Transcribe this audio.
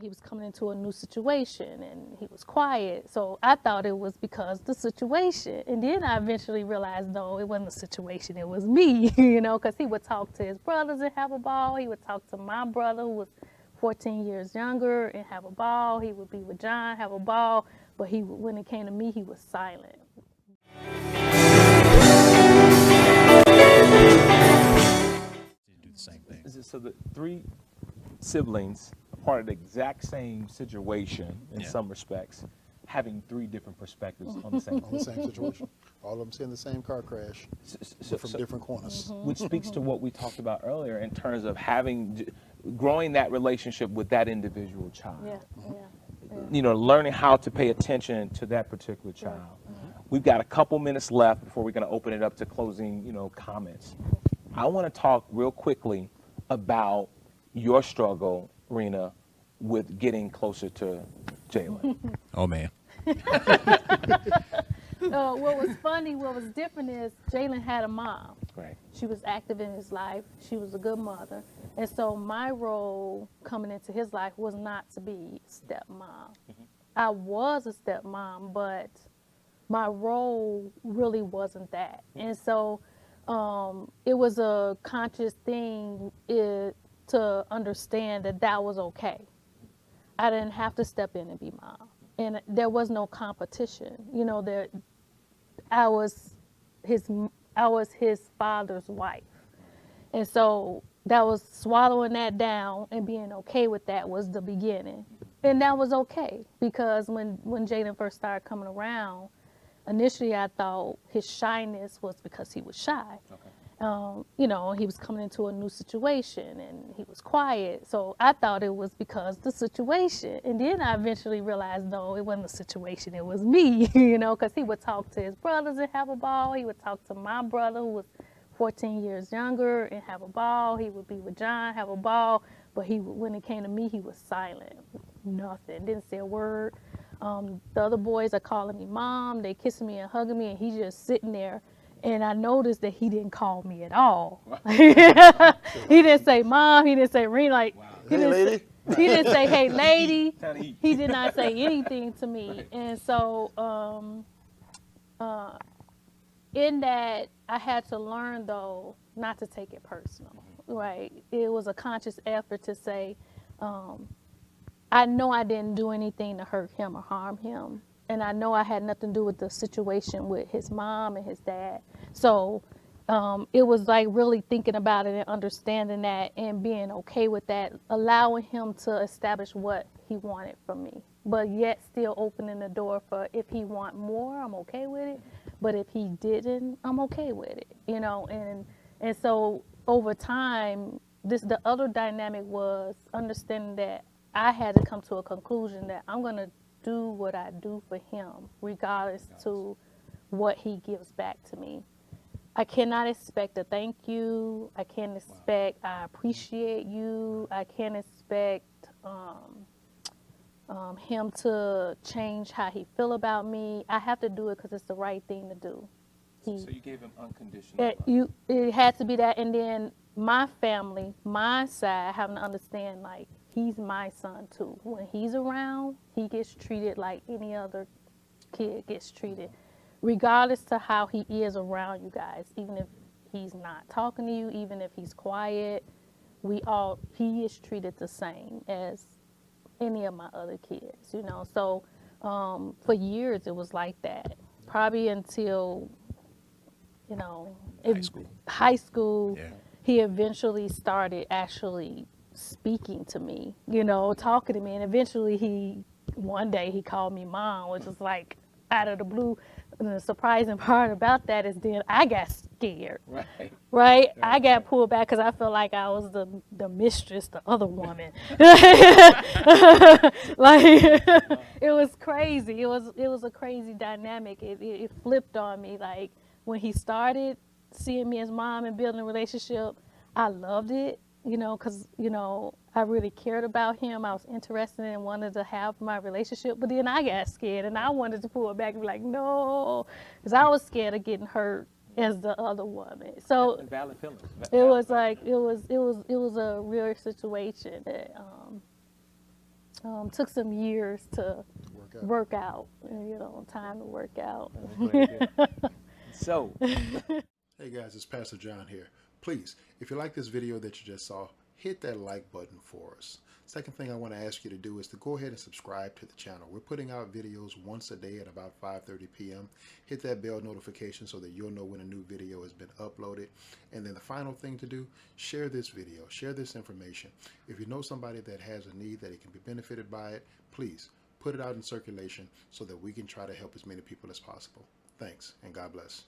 he was coming into a new situation and he was quiet. So I thought it was because the situation. And then I eventually realized, no, it wasn't the situation, it was me, you know, because he would talk to his brothers and have a ball. He would talk to my brother who was 14 years younger and have a ball. He would be with John, have a ball. But when it came to me, he was silent. Do the same thing. So the three siblings are part of the exact same situation in some respects, having three different perspectives on the same On the same situation. All of them seeing the same car crash, but from different corners. Which speaks to what we talked about earlier in terms of growing that relationship with that individual child. Yeah. You know, learning how to pay attention to that particular child. We've got a couple minutes left before we're going to open it up to closing, comments. I want to talk real quickly about your struggle, Rena, with getting closer to Jalen. Oh, man. What was funny, what was different is Jalen had a mom. Right. She was active in his life. She was a good mother. And so my role coming into his life was not to be stepmom. I was a stepmom, but my role really wasn't that. And so it was a conscious thing to understand that that was okay. I didn't have to step in and be mom. And there was no competition. You know, I was his father's wife. And so that was swallowing that down and being okay with that was the beginning. And that was okay because when Jaden first started coming around, initially I thought his shyness was because he was shy. Okay. He was coming into a new situation and he was quiet. So I thought it was because the situation. And then I eventually realized, no, it wasn't the situation, it was me, because he would talk to his brothers and have a ball. He would talk to my brother who was 14 years younger and have a ball. He would be with John, have a ball. But when it came to me, he was silent. Nothing, didn't say a word. The other boys are calling me mom. They kissing me and hugging me, and he's just sitting there. And I noticed that he didn't call me at all. He didn't say mom. He didn't say Rena. Like, wow. He didn't say hey lady. He did not say anything to me. Right. And so in that, I had to learn though not to take it personal. Right? It was a conscious effort to say, I know I didn't do anything to hurt him or harm him. And I know I had nothing to do with the situation with his mom and his dad. So it was like really thinking about it and understanding that and being okay with that, allowing him to establish what he wanted from me, but yet still opening the door for if he want more, I'm okay with it. But if he didn't, I'm okay with it, And so over time, the other dynamic was understanding that I had to come to a conclusion that I'm going to do what I do for him, regardless to what he gives back to me. I cannot expect a thank you. I can't expect I appreciate you. I can't expect him to change how he feel about me. I have to do it because it's the right thing to do. So you gave him unconditional love. It had to be that, and then my family, my side, having to understand like, he's my son too. When he's around, he gets treated like any other kid gets treated, regardless to how he is around you guys. Even if he's not talking to you, even if he's quiet, he is treated the same as any of my other kids, So for years it was like that, probably until, high school. Yeah. He eventually started actually speaking to me, talking to me. And eventually one day he called me mom, which was like out of the blue. And the surprising part about that is then I got scared. Right? I got pulled back because I felt like I was the mistress, the other woman. It was crazy. It was a crazy dynamic. It flipped on me. Like when he started seeing me as mom and building a relationship, I loved it. Because, I really cared about him. I was interested and wanted to have my relationship. But then I got scared and I wanted to pull it back and be like, no, because I was scared of getting hurt as the other woman. So and valid feelings. It was like, it was a real situation that Took some years to Work out. work out, time to work out. So, Hey guys, it's Pastor John here. Please, if you like this video that you just saw, hit that like button for us. Second thing I want to ask you to do is to go ahead and subscribe to the channel. We're putting out videos once a day at about 5:30 p.m. Hit that bell notification so that you'll know when a new video has been uploaded. And then the final thing to do, share this video, share this information. If you know somebody that has a need that it can be benefited by it, please put it out in circulation so that we can try to help as many people as possible. Thanks, and God bless.